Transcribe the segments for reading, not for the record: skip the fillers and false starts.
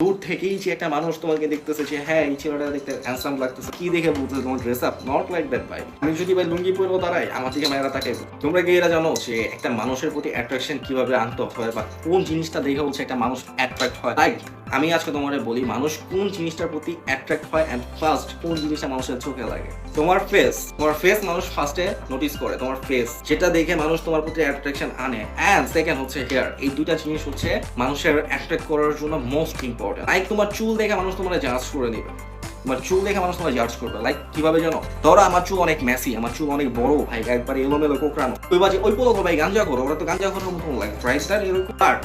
দূর থেকেই যে একটা মানুষ তোমাকে দেখতেছে যে হ্যাঁ এই ছেলেটা দেখতে হ্যান্ডসাম লাগতেছে, কি দেখে বুঝতে তোমার dress up not like that ভাই। আমি যদি ভাই লুঙ্গি পরেও দাঁড়াই আমার দিকে মেয়েরা তাকে, তোমরা কি এরা জানো যে একটা মানুষের প্রতি অ্যাট্রাকশন কিভাবে আনতে হয় বা কোন জিনিসটা দেখে হচ্ছে একটা মানুষ অ্যাট্রাক্ট হয়? তাই আমি আজকে তোমাদের বলি মানুষ কোন জিনিসটার প্রতি অ্যাট্রাক্ট হয় এন্ড ফার্স্ট কোন জিনিসটা মানুষের চোখে লাগে। তোমার ফেস মানুষ ফার্স্টে নোটিস করে, তোমার ফেস যেটা দেখে মানুষ তোমার প্রতি অ্যাট্রাকশন আনে। এন্ড সেকেন্ড হচ্ছে হেয়ার। এই দুইটা জিনিস হচ্ছে মানুষের অ্যাট্রাক্ট করার জন্য মোস্ট ইম্পর্টেন্ট। লাইক তোমার চুল দেখে মানুষ তোমার জাজ করে নিবে, তোমার চুল দেখে মানুষ তোমার জাজ করবে। লাইক কিভাবে জানো? ধরো আমার চুল অনেক মেসি, আমার চুল অনেক বড় ভাই, একবারে এলোমেলো কোকড়ানো, ওই বাজে ওই বলো ভাই গাঞ্জা করো, ওরা তো গাঞ্জা করার মতো লাগে রাইট দ্যাট এরকম। আর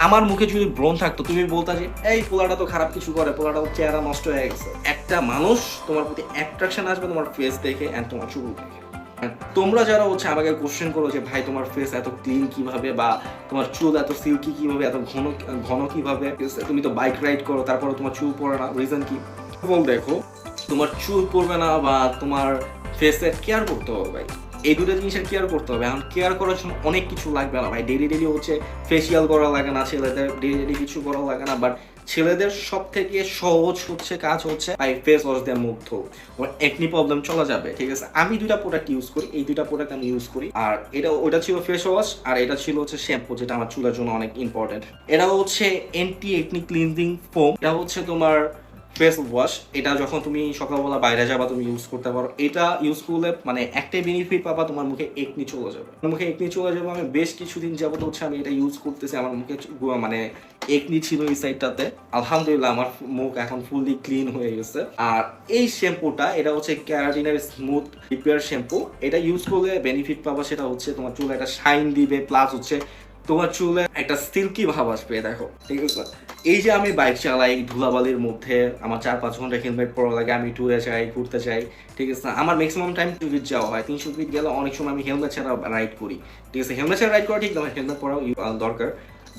আমার মুখে যদি ব্রণ থাকতো তুমি বলতা যে এই পোলাটা তো খারাপ কিছু করে, পোলাটা তো চেহারা নষ্ট হয়ে গেছে। একটা মানুষ তোমার প্রতি অ্যাট্রাকশন আসবে তোমার ফেস দেখে এন্ড তোমার চুল দেখে। তোমরা যারা হচ্ছে আমাকে কোশ্চেন করো যে ভাই তোমার ফেস এত ক্লিন কিভাবে বা তোমার চুল এত সিল্কি কিভাবে, এত ঘন ঘন কিভাবে, তুমি তো বাইক রাইড করো তারপরে তোমার চুল পড়ে না, রিজন কি? দেখো তোমার চুল পড়বে না বা তোমার ফেসের কেয়ার করতে হবে ভাই, এই দুটো জিনিসের কেয়ার করতে হবে। এখন কেয়ার করার জন্য অনেক কিছু লাগবে না ভাই, ডেলি হচ্ছে ফেসিয়াল করা লাগে না, ছেলেদের ডেলি কিছু করা লাগে না। বাট ছেলেদের সব থেকে সহজ হচ্ছে কাজ হচ্ছে ভাই ফেস ওয়াশ দিয়ে মুখ ধো, ওর একনি প্রবলেম চলে যাবে। ঠিক আছে, আমি দুইটা প্রোডাক্ট ইউজ করি, এই দুইটা প্রোডাক্ট আমি ইউজ করি। আর ওটা ছিল ফেস ওয়াশ আর এটা ছিল হচ্ছে শ্যাম্পু, যেটা আমার চুলের জন্য অনেক ইম্পর্টেন্ট। এটা হচ্ছে অ্যান্টি একনি ক্লিনজিং ফোম, এটা হচ্ছে তোমার ফেস ওয়াশ। এটা যখন তুমি সকালবেলা বাইরে যাবা তুমি ইউজ করতে পারো। এটা ইউজ করলে মানে একটাই বেনিফিট পাবা, তোমার মুখে একনি চলে যাবে, মুখে একনি চলে যাবে। আমি বেশ কিছুদিন যাবত হচ্ছে আমি এটা ইউজ করতেছি, আমার মুখে মানে একনি ছিল এই সাইডটাতে, আলহামদুলিল্লাহ আমার মুখ এখন ফুললি ক্লিন হয়ে গেছে। আর এই শ্যাম্পুটা এটা হচ্ছে ক্যারাটিনের স্মুথ রিপেয়ার শ্যাম্পু, এটা ইউজ করলে বেনিফিট পাবা সেটা হচ্ছে তোমার চুলে একটা শাইন দিবে, প্লাস হচ্ছে তোমার চুলে একটা সিল্কি ভাব আসবে। দেখো ঠিক আছে, এই যে আমি বাইক চালাই ধুলাবালির মধ্যে, আমার 4-5 ঘন্টা হেলমেট পরা লাগে, আমি ট্যুরে যাই, ঘুরতে যাই, ঠিক আছে, আমার ম্যাক্সিমাম টাইম 2 ফিট যাওয়া হয়, 300 ফিট গেলে অনেক সময় আমি হেলমেট ছাড়া রাইড করি। ঠিক আছে, হেলমেট ছাড়া রাইড করা ঠিক নয়, হেলমেট পরাও দরকার।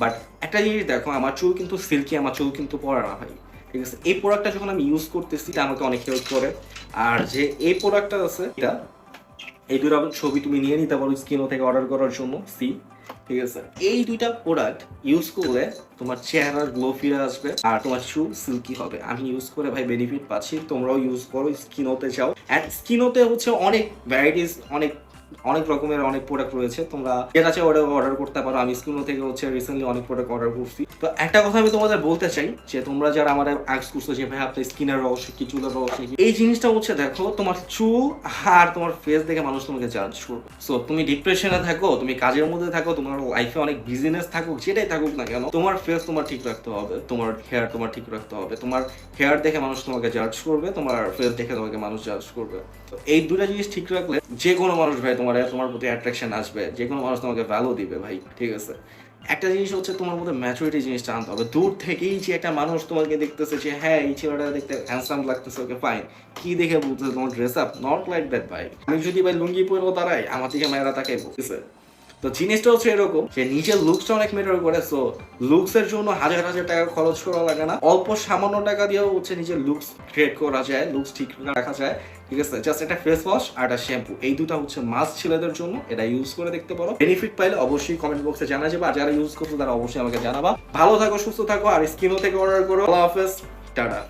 বাট একটা জিনিস দেখো, আমার চুল কিন্তু সিল্কি, আমার চুল কিন্তু পড়া না ভাই। ঠিক আছে, এই প্রোডাক্টটা যখন আমি ইউজ করতেছি এটা আমাকে অনেক হেল্প করে। আর যে এই প্রোডাক্টটা আছে এটা, এই দুটো ছবি তুমি নিয়ে নিতে পারো স্কিনো থেকে অর্ডার করার জন্য। ঠিক আছে, এই দুইটা প্রোডাক্ট ইউজ করলে তোমার চেহারার গ্লো ফিরে আসবে আর তোমার চুল সিল্কি হবে। আমি ইউজ করে ভাই বেনিফিট পাচ্ছি, তোমরাও ইউজ করো। স্কিনোতে যাও, অ্যান্ড স্কিনোতে হচ্ছে অনেক ভ্যারাইটিস, অনেক রকমের অনেক প্রোডাক্ট রয়েছে, তোমরা যেটা চাও ওটা অর্ডার করতে পারো। আমি স্কিনো থেকে হচ্ছে রিসেন্টলি অনেক প্রোডাক্ট অর্ডার করছি। তো একটা কথা আমি তোমাদের বলতে চাই যে তোমরা যারা আমাদের আক্স করছো যে ভাই আপনার স্কিনের রহস্য কি, চুলের রহস্য কি, এই জিনিসটা হচ্ছে দেখো তোমার চুল আর তোমার ফেস দেখে মানুষ তোমাকে জাজ করবে। সো তুমি ডিপ্রেশনে থাকো, তুমি কাজের মধ্যে থাকো, তোমার লাইফে অনেক বিজনেস থাকুক, যেটাই থাকুক না কেন, তোমার ফেস তোমার ঠিক রাখতে হবে, তোমার হেয়ার তোমার ঠিক রাখতে হবে। তোমার হেয়ার দেখে মানুষ তোমাকে জাজ করবে, তোমার ফেস দেখে তোমাকে মানুষ জাজ করবে। তো এই দুটা জিনিস ঠিক রাখলে যে কোনো মানুষ ভাই তোমার প্রতি অ্যাট্রাকশন আসবে, যে কোনো মানুষ তোমাকে ভ্যালু দিবে ভাই। ঠিক আছে, একটা জিনিস হচ্ছে তোমার মধ্যে ম্যাচুরিটি জিনিসটা আনতে হবে। দূর থেকেই যে একটা মানুষ তোমাকে দেখতেছে যে হ্যাঁ এই ছেলেটা দেখতে হ্যান্ডসাম লাগতেছে, ওকে ফাইন, কি দেখে বুঝতেছে তোমার dress up not like that ভাই। আমি যদি ভাই লুঙ্গি পরেও দাঁড়াই আমার দিকে মেয়েরা তাকে বুঝতেছে। তো জিনিসটা হচ্ছে এরকম যে নিজের লুকসটা অনেক ম্যাটার করে। সো লুকসের জন্য হাজার হাজার টাকা খরচ করা লাগে না, অল্প সামান্য টাকা দিয়েও হচ্ছে নিজের লুকস ক্রিয়েট করা যায়, লুকস ঠিক রাখা যায়। ঠিক আছে, জাস্ট একটা ফেস ওয়াশ আর একটা শ্যাম্পু, এই দুটো হচ্ছে মাস্ট ছেলেদের জন্য। এটা ইউজ করে দেখতে পারো, বেনিফিট পাইলে অবশ্যই কমেন্ট বক্সে জানা যাবে। আর যারা ইউজ করছো তারা অবশ্যই আমাকে জানাবা। ভালো থাকো, সুস্থ থাকো, আর স্কিনো থেকে অর্ডার করো। আল্লাহ হাফেজ, টাটা।